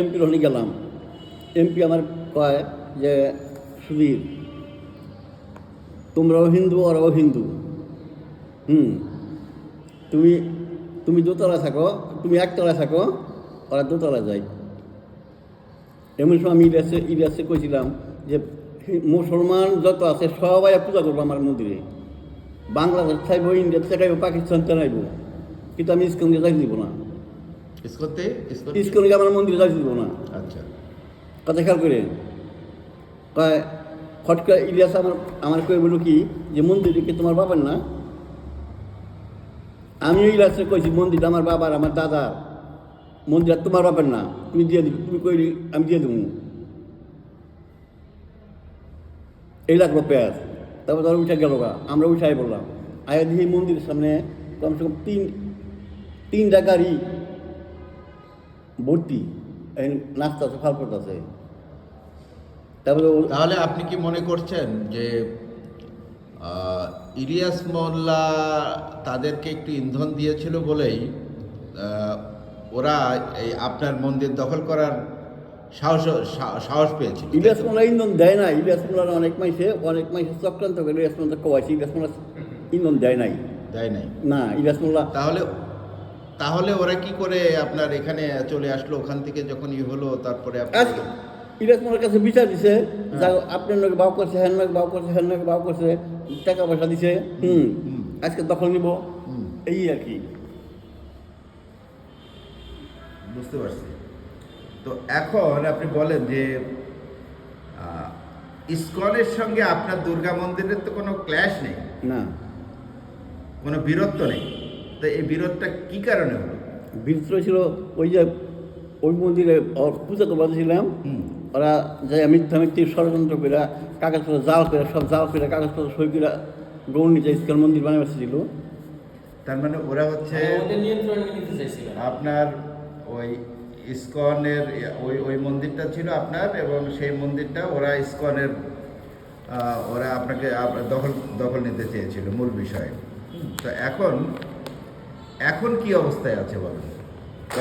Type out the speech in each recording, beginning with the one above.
এমপির হলে গেলাম। এমপি আমার কয় যে সুধীর, তোমরাও হিন্দু ওরাও হিন্দু, তুমি তুমি দোতলায় থাকো, তুমি একতলায় থাকো, ওরা দোতলায় যায়। এমন সময় আমি ইলিয়াসে কইছিলাম যে মুসলমান যত আছে সবাই পূজা করবো আমার মন্দিরে, বাংলাদেশ চাইব, ইন্ডিয়া চাইব, পাকিস্তান চাইব, কিন্তু আমি ইস্কনকে যাই দিব না, ইস্কনকে আমার মন্দিরে যাই দিব না। আচ্ছা, কথা খেয়াল করে কয় ফটকা ইলিয়াস আমার কয়ে বলল কি যে মন্দিরটা কি তোমার বাবার না? আমিও ইলিয়াসে কইছি মন্দিরটা আমার বাবার, আমার দাদার মন্দির, তোমার বাবার না, তুমি দিয়ে দিবি, তুমি কইলি আমি দিয়ে দেবো। এই লাগলো পেঁয়াজ। তারপর তারা উঠে গেল গা, আমরা উঠাই বললাম। আয়া দিয়ে মন্দিরের সামনে কমসে কম তিনটা গাড়ি ভর্তি, নাস্তা আছে, ফাল করতেছে। তাহলে আপনি কি মনে করছেন যে ইলিয়াস মোল্লা তাদেরকে একটু ইন্ধন দিয়েছিল বলেই ওরা এই আপনার মন্দির দখল করার সাহস পেয়েছিল? ইলিয়াস মোল্লা ইন্ধন দেয় না। ইলিয়াস মোল্লার অনেক মাইসে চক্রান্ত করে ইলিয়াস মোল্লা কওয়াইছে। ইলিয়াস মোল্লা ইন্ধন দেয় নাই না। ইলিয়াস মোল্লা তাহলে ওরা কি করে আপনার এখানে চলে আসলো? ওখান থেকে যখন হলো তারপরে ইলিয়াস মোল্লার কাছে বিচার দিছে, যা আপনার নাকি বাউ করছে, হ্যান নাকি বাউ করছে, হ্যান নাকি বাউ করছে, টাকা পয়সা দিছে, আজকে দখল নিব, এই আর কি। বুঝতে পারছি। তো এখন আপনি বলেন যে ইসকনের সঙ্গে আপনার দুর্গা মন্দিরের তো কোনো ক্ল্যাশ নেই, না, কোনো বিরোধ নেই। তো এই বিরোধটা কি কারণে হলো? বিরোধ ছিল ওই যে ওই মন্দিরে পূজা করতে ছিলাম, ওরা যাই মিথ্যা ষড়যন্ত্র করে কাগজপত্র জাল করে, সব জাল করে কাগজপত্র সই করে গৌর নিচে ইস্কন মন্দির বানিয়ে বসেছিল। তার মানে ওরা হচ্ছে আপনার ওই ইসকনের ওই মন্দিরটা ছিল আপনার, এবং সেই মন্দিরটা ওরা ইসকনের ওরা আপনাকে দখল নিতে চেয়েছিল মূল বিষয়। তো এখন কি অবস্থায় আছে বলেন?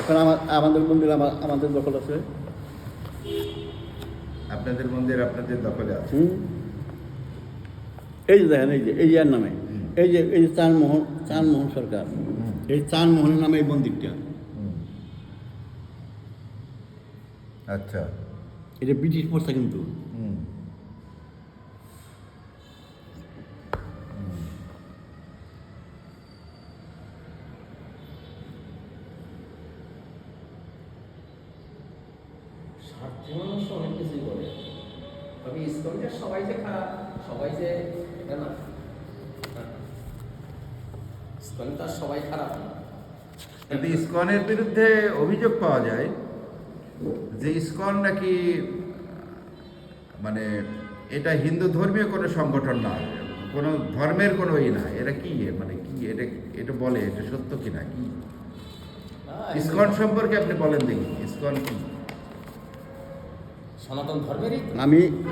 এখন আমাদের মন্দির আমাদের দখল আছে। আপনাদের মন্দির আপনাদের দখলে আছে? এই যে দেখেন, এই যে এর নামে এই যে চানমোহন সরকার, এই চানমোহনের নামে এই মন্দিরটা। আচ্ছা, এটা ব্রিটিশ পড়ছে কিন্তু। অনেক কিছুই করে, তবে ইসকনটা সবাই যে খারাপ, সবাই যে এটা না, ইসকন তো সবাই খারাপ না। কিন্তু ইসকনের বিরুদ্ধে অভিযোগ পাওয়া যায় যে ইসকন নাকি মানে এটা হিন্দু ধর্মীয় কোনো সংগঠন না, কোনো ধর্মের কোনো না। এটা কি মানে কি এটা বলে, এটা সত্য কিনা কি? ইসকন সম্পর্কে আপনি বলেন দেখি, ইসকন কি? সনাতন ধর্মেরই।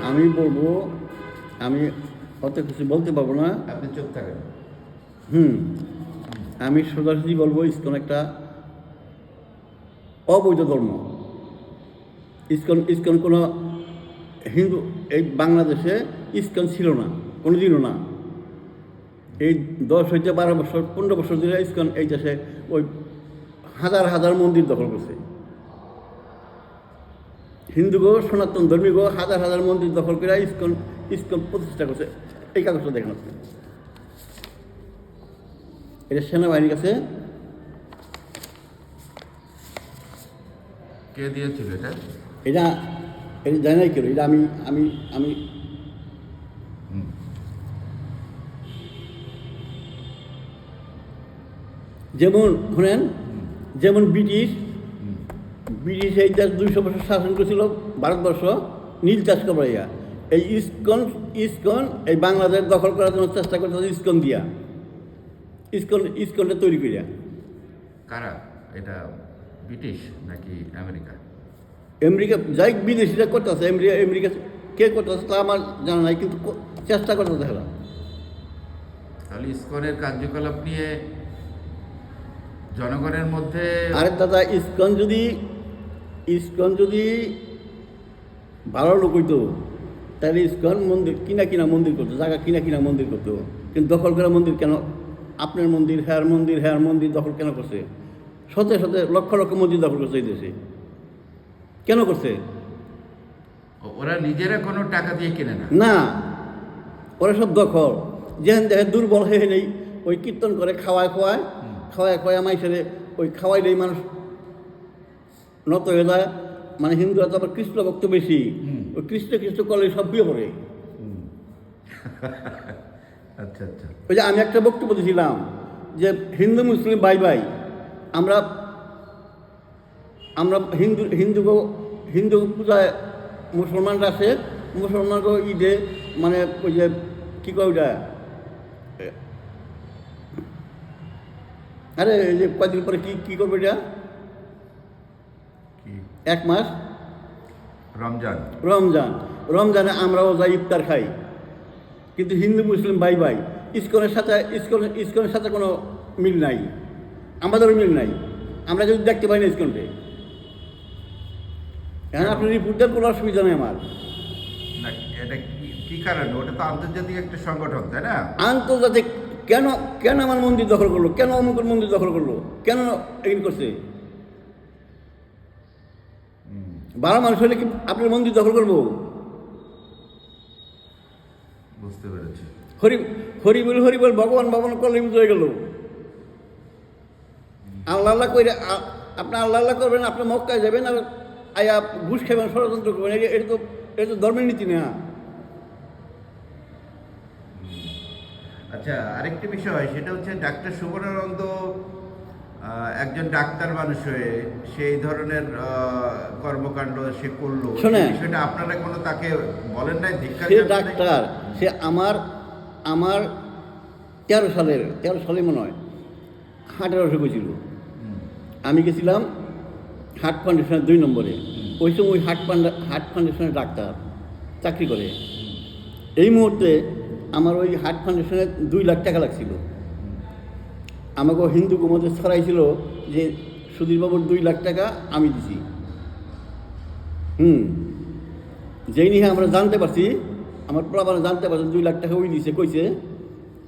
আমি বলবো, আমি অত কিছু বলতে পারবো না, আপনি চুপ থাকেন। আমি সোজাসুজি বলবো, ইসকন একটা অবৈধ ধর্ম। ইসকন কোনো হিন্দু, এই বাংলাদেশে ইসকন ছিল না, কোনোদিনও না। এই 10 হইতে 12 বছর 15 বছর ধরে ইসকন এই দেশে ওই হাজার মন্দির দখল করছে। হিন্দুগো, সনাতন ধর্মীগো হাজার মন্দির দখল করে ইসকন প্রতিষ্ঠা করছে। এই কাগজটা দেখেন আপনি, এটা সেনাবাহিনীর কাছে। কে দিয়েছিল এটা? এটা জানি নাই কেন, এটা আমি যেমন শোনেন, যেমন ব্রিটিশ এই দেশ 200 বছর শাসন করেছিল ভারতবর্ষ নীল চাষ করাইয়া। এই ইসকন এই বাংলাদেশ দখল করার জন্য চেষ্টা করতেছে, ইসকনটা তৈরি করিয়া। কারা এটা? ব্রিটিশ নাকি আমেরিকা যাই বিদেশিরা করতেছে, আমেরিকা কে করতেছে তা আমার জানা নাই, কিন্তু চেষ্টা করতেছে। হেলা তাহলে ইসকনের কার্যকলাপ নিয়ে জনগণের মধ্যে আরে দাদা, ইসকন যদি ইসকন যদি ভালো লোক হইতো তাহলে ইসকন মন্দির কিনা কিনা মন্দির করতো, জায়গা কিনা কিনা মন্দির করতো। কিন্তু দখল করা মন্দির কেন? আপনার মন্দির, হ্যার মন্দির দখল কেন করছে? শতে শতে লক্ষ লক্ষ মন্দির দখল করছে এই দেশে, কেন করছে? ওরা নিজেরা কোনো টাকা দিয়ে কেনে না। না, ওরা সব দখল। যেহেন দেখে দুর্বল হয়ে নেই, ওই কীর্তন করে খাওয়ায় মাইসেরে ওই খাওয়াইলেই মানুষ নত হয়ে যায়। মানে হিন্দুরা তো আবার কৃষ্ণ ভক্ত বেশি, ওই কৃষ্ণ করলে সব বিয়ে পড়ে। আচ্ছা আচ্ছা। ওই যে আমি একটা বক্তব্য দিয়েছিলাম যে হিন্দু মুসলিম বাই বাই, আমরা আমরা হিন্দু পূজায় মুসলমানরা আসে, মুসলমানকে ঈদে মানে ওই যে কী কয় ওইটা, আরে এই যে কয়দিন পরে কী করবে এটা, কি? 1 মাস রমজানে আমরাও যাই ইফতার খাই। কিন্তু হিন্দু মুসলিম বাই বাই, ইসকনের সাথে কোনো মিল নাই, আমাদেরও মিল নাই। আমরা যদি দেখতে পাই না ইসকনকে। এখন আপনি রিপোর্ট দেন, কোনো অসুবিধা নেই আমার। না, এটা কি কারণে? ওটা তো আন্তর্জাতিক একটা সংগঠন, তাই না? আন্তর্জাতিক কেন আমার মন্দির দখল করলো, কেন অমুকের মন্দির দখল করলো, কেন এগুলো করছে? ভালো মানুষ হলে কি আপনার মন্দির দখল করবো? বুঝতে পেরেছি। হরিবল ভগবান করলে হয়ে গেল। আল্লাহ কইরে আপনি আল্লাহ করবেন, আপনি মক্কায় যাবেন আর আয়া ঘুষ খাবেন, ষড়যন্ত্র করবেন। এটা তো ধর্মের নীতি না। আচ্ছা, আরেকটি বিষয়, সেটা হচ্ছে ডাক্তার সুবর্ণানন্দ একজন ডাক্তার মানুষ হয়ে সেই ধরনের কর্মকাণ্ড সে করলো, শোনেন, সেটা আপনারা কোনো তাকে বলেন নাই? ধিক্কার সে জানান নাই? ডাক্তার, সে আমার 13 সালে মনে হয় হার্টের অসুখ হয়েছিল। আমি গেছিলাম হার্ট ফাউন্ডেশনের 2 নম্বরে। ওই সময় ওই হার্ট ফাউন্ডেশনের ডাক্তার চাকরি করে। এই মুহূর্তে আমার ওই হার্ট ফাউন্ডেশনে 2 লাখ টাকা লাগছিল। আমাকে হিন্দু মধ্যে ছড়াইছিল যে সুধীরবাবুর 2 লাখ টাকা আমি দিছি। যেই নিয়ে আমরা জানতে পারছি, আমার প্রবাহ জানতে পারছি 2 লাখ টাকা ওই দিছে, কইছে।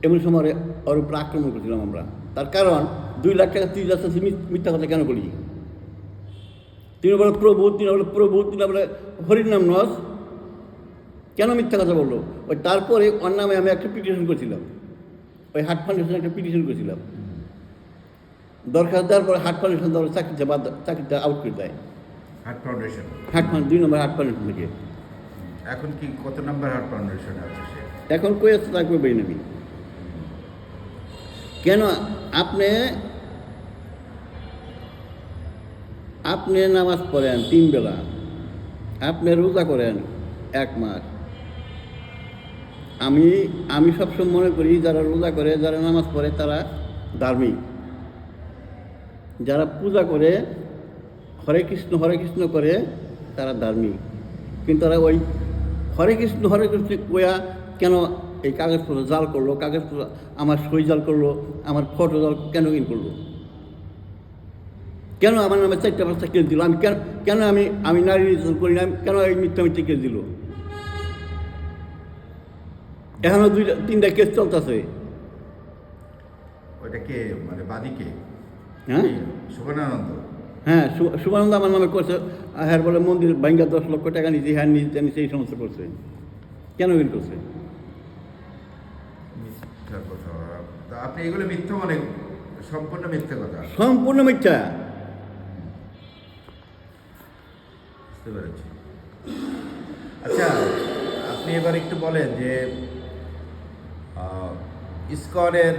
এমন সময় ওর উপর আক্রমণ করছিলাম আমরা। তার কারণ 2 লাখ টাকা তুই যাচ্ছে মিথ্যা কথা কেন করি? তিনি বলে প্রভু, তিনি বলে হরির নাম নস, কেন মিথ্যা কথা বললো? ওই তারপরে ওর নামে আমি একটা পিটিশন করছিলাম, ওই হার্ট ফাউন্ডেশনে একটা পিটিশন করছিলাম। দরখাস্ত দেওয়ার পরে হার্ট ফাউন্ডেশন চাকরিটা আউট করে দেয়। হার্ট ফাউন্ডেশন 2 নম্বর হার্ট ফাউন্ডেশন থেকে। এখন কি কত নাম্বার হার্ট ফাউন্ডেশনে আছে সে? এখন কই আছে তা কই নেবি? কেন আপনি নামাজ পড়েন 3 বেলা, আপনি রোজা করেন 1 মাস। আমি সবসময় মনে করি যারা রোজা করে, যারা নামাজ পড়ে তারা ধার্মিক। যারা পূজা করে, হরে কৃষ্ণ করে, তারা ধার্মিক। কিন্তু তারা ওই হরে কৃষ্ণ কোয়া কেন এই কাগজপত্র জাল করলো, কাগজপত্র আমার সই জাল করলো, আমার ফটো জাল কেন করলো? কেন আমার নামে 4টা-5টা কেস দিল? আমি কেন আমি নারী নির্যাতন করি না, কেন এই মিথ্যা কেস দিল? এখনো 2-3টা কেস চলতেছে। ওইটা কে, মানে বাদীকে? হ্যাঁ, সুবর্ণানন্দ। হ্যাঁ, সুবর্ণানন্দ আমার নামে করছে। হ্যাঁ বলে মন্দির ভাঙ্গা 10 লক্ষ টাকা নিয়েছি, হ্যাঁ নিচে এই সমস্ত করছে। কেন করছে? মিথ্যা কথা। আপনি এগুলো মিথ্যা মানে সম্পূর্ণ মিথ্যা কথা? সম্পূর্ণ মিথ্যা। বুঝতে পেরেছি। আচ্ছা, আপনি এবার একটু বলেন যে ইসকনের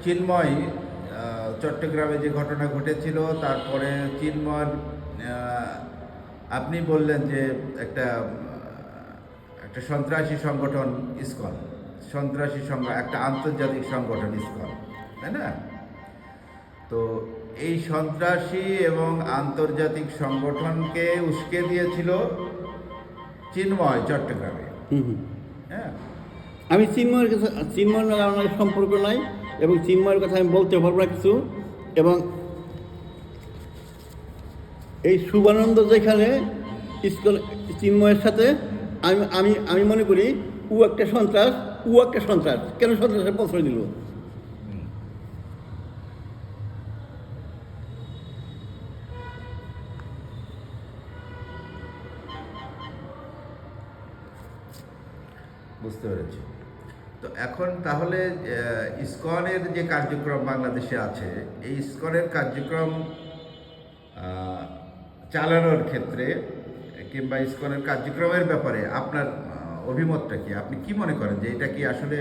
চিন্ময় চট্টগ্রামে যে ঘটনা ঘটেছিল, তারপরে চিন্ময় আপনি বললেন যে একটা সন্ত্রাসী সংগঠন ইসকন, একটা আন্তর্জাতিক সংগঠন ইসকন, তাই না? তো এই সন্ত্রাসী এবং আন্তর্জাতিক সংগঠনকে উস্কে দিয়েছিল চিন্ময় চট্টগ্রামে। হ্যাঁ, আমি চিন্ময়ের আমার সম্পর্ক নাই, এবং চিন্ময়ের কথা আমি বলতে পারবো না কিছু। এবং এই শুভানন্দ যেখানে স্কুল চিন্ময়ের সাথে আমি আমি আমি মনে করি ও একটা সন্ত্রাস, কেন সন্ত্রাসের প্রশ্রয় দিল? বুঝতে পেরেছি। তো এখন তাহলে ইসকনের যে কার্যক্রম বাংলাদেশে আছে, এই ইসকনের কার্যক্রম চালানোর ক্ষেত্রে কিংবা ইসকনের কার্যক্রমের ব্যাপারে আপনার অভিমতটা কি? আপনি কি মনে করেন যে এটা কি আসলে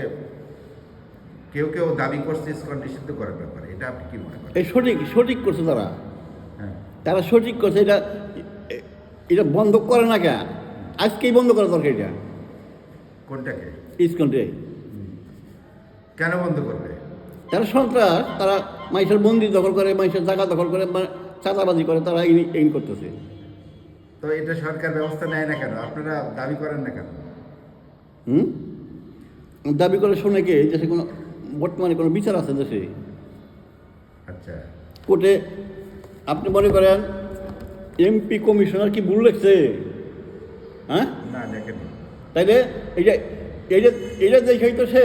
কেউ কেউ দাবি করছে ইসকন নিষিদ্ধ করার ব্যাপারে, এটা আপনি কি মনে করেন? এই সঠিক করছে তারা, হ্যাঁ, তারা সঠিক করছে। এটা বন্ধ করে না কেন? আজকেই বন্ধ করা দরকার এটা। কোনটাকে? ইসকনরে কেন বন্ধ করবে? তারা সন্ত্রাস, তারা মানুষের মন্দির দখল করে, মানুষের জায়গা দখল করে, চাঁদাবাজি করে, তারা এই করতেছে। তো এটা সরকার ব্যবস্থা নেয় না কেন? আপনারা দাবি করেন না কেন? দাবি করে শুনে কে? দেশে কোনো বর্তমানে কোনো বিচার আছে দেশে? আচ্ছা, কোর্টে আপনি মনে করেন এমপি কমিশনার কি ভুল লিখছে? হ্যাঁ, না দেখেন। তাইলে এইটা দেখেই তো সে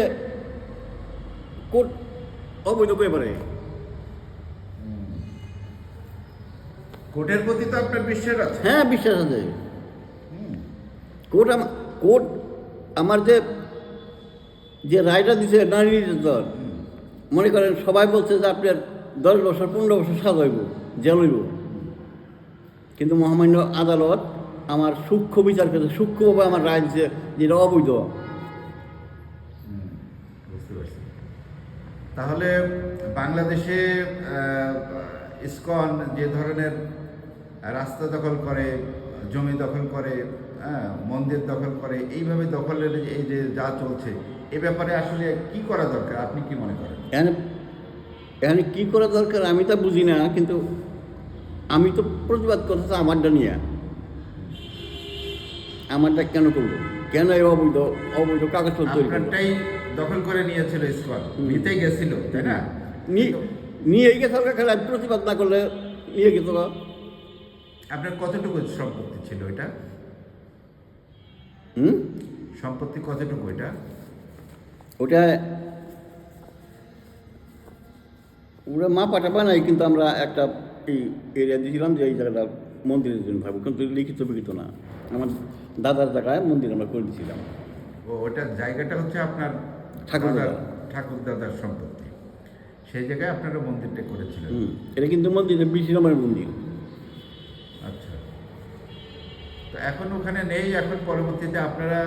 কোর্ট অবৈধ করে পারে। কোর্টের প্রতি তো আপনার বিশ্বাস আছে? হ্যাঁ, বিশ্বাস আছে। কোর্ট আমার যে রায়টা দিছে নারী নির্যাতন, মনে করেন সবাই বলছে যে আপনার 10 বছর 15 বছর সাজা হইব, জেল হইব, কিন্তু মহামান্য আদালত আমার সূক্ষ্ম বিচার করেছে, সূক্ষ্মভাবে আমার রায় দিচ্ছে যেটা অবৈধ। বুঝতে পারছি। তাহলে বাংলাদেশে ইসকন যে ধরনের রাস্তা দখল করে, জমি দখল করে, মন্দির দখল করে, এইভাবে দখলের এই যে যা চলছে, এ ব্যাপারে আসলে কি করা দরকার আপনি কি মনে করেন? এখানে কী করা দরকার আমি তা বুঝি না, কিন্তু আমি তো প্রতিবাদ করতেছি আমারটা নিয়ে। আমারটা কেন করবো? কেন এই অবৈধ কাগজপত্র তৈরি করবো? আপনারটাই দখল করে নিয়েছিল ইসকন, নিতে গেছিল, তাই না? নিয়ে গেছে খেলা, প্রতিবাদ না করলে নিয়ে গেছিল। আপনার কতটুকু সম্পত্তি ছিল এটা? সম্পত্তি কতটুকু এটা? ওটা ওরা মাপাটা বানাই, কিন্তু আমরা একটা এই এরিয়া দিয়েছিলাম যে এই জায়গাটা মন্দিরের জন্য ভাবো, কিন্তু লিখিত না। আমার দাদার জায়গায় মন্দির আমরা করে দিয়েছিলাম। ওটা জায়গাটা হচ্ছে আপনার ঠাকুরদাদার সম্পত্তি, সেই জায়গায় আপনারা মন্দিরটা করেছিলেন। এটা কিন্তু মন্দিরের বিশ্রামের মন্দির। আচ্ছা, তো এখন ওখানে নেই, এখন পরবর্তীতে আপনারা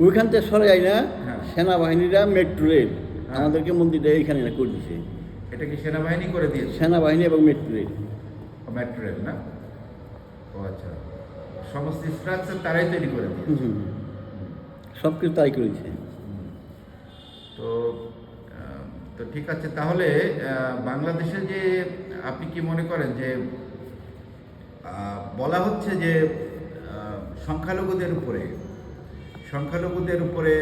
ওইখান থেকে সরে যায় না, হ্যাঁ। সেনাবাহিনীরা মেট্রো রেল আমাদেরকে মন্দিরটা এইখানে করে দিছে। এটা কি সেনাবাহিনী করে দিয়েছে? সেনাবাহিনী এবং মেট্রো রেল। মেট্রো রেল না? ও আচ্ছা, সমস্ত স্ট্রাকচার তারাই তৈরি করে দিয়েছে। সব কিছু তাই করেছে। তো তো ঠিক আছে। তাহলে বাংলাদেশে যে আপনি কি মনে করেন যে বলা হচ্ছে যে সংখ্যালঘুদের উপরে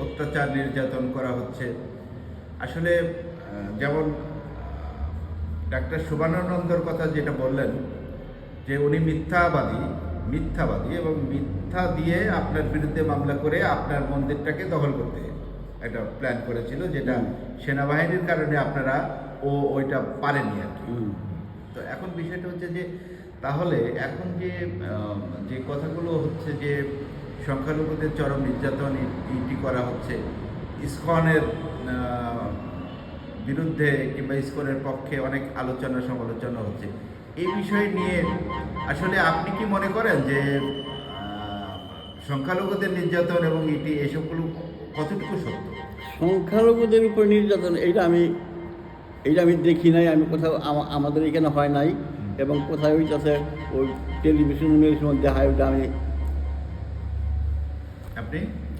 অত্যাচার নির্যাতন করা হচ্ছে, আসলে যেমন ডাক্তার শুভানন্দর কথা যেটা বললেন যে উনি মিথ্যাবাদী এবং মিথ্যা দিয়ে আপনার বিরুদ্ধে মামলা করে আপনার মন্দিরটাকে দখল করতে একটা প্ল্যান করেছিল, যেটা সেনাবাহিনীর কারণে আপনারা ওইটা পারেননি আর কি। তো এখন বিষয়টা হচ্ছে যে তাহলে এখন যে কথাগুলো হচ্ছে যে সংখ্যালঘুদের চরম নির্যাতন ইটি করা হচ্ছে, ইসকনের বিরুদ্ধে কিংবা ইসকনের পক্ষে অনেক আলোচনা সমালোচনা হচ্ছে, এই বিষয় নিয়ে আসলে আপনি কি মনে করেন যে সংখ্যালঘুদের নির্যাতন এবং ইটি এসবগুলো কতটুকু সত্য? সংখ্যালঘুদের উপর নির্যাতন এইটা আমি দেখি নাই, আমি কোথাও আমাদের এখানে হয় নাই, এবং কোথায় হইতেছে ওই টেলিভিশনের সময় দেখায়, ওইটা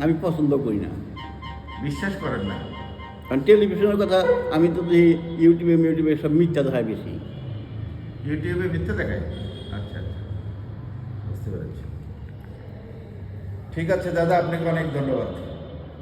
আমি পছন্দ করি না, বিশ্বাস করেন না। কারণ টেলিভিশনের কথা আমি তো ইউটিউবে সব মিথ্যা দেখায় বেশি। ইউটিউবে মিথ্যা দেখায়? আচ্ছা আচ্ছা, বুঝতে পেরেছি। ঠিক আছে দাদা, আপনাকে অনেক ধন্যবাদ।